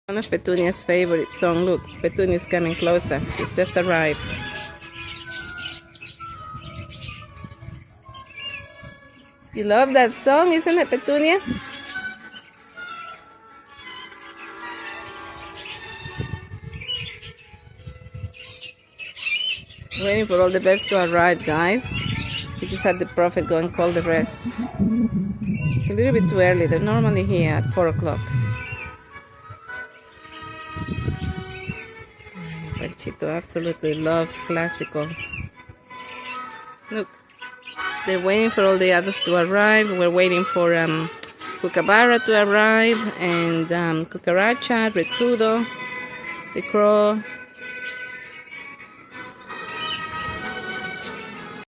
One of Petunia's favorite song. Look, Petunia's coming closer. She's just arrived. You love that song, isn't it, Petunia? Waiting for all the birds to arrive, guys. We just had the prophet go and call the rest. It's a little bit too early. They're normally here at 4 o'clock. Panchito absolutely loves classical. Look, they're waiting for all the others to arrive. We're waiting for Kookaburra to arrive, and Cucaracha, Retsudo, the crow,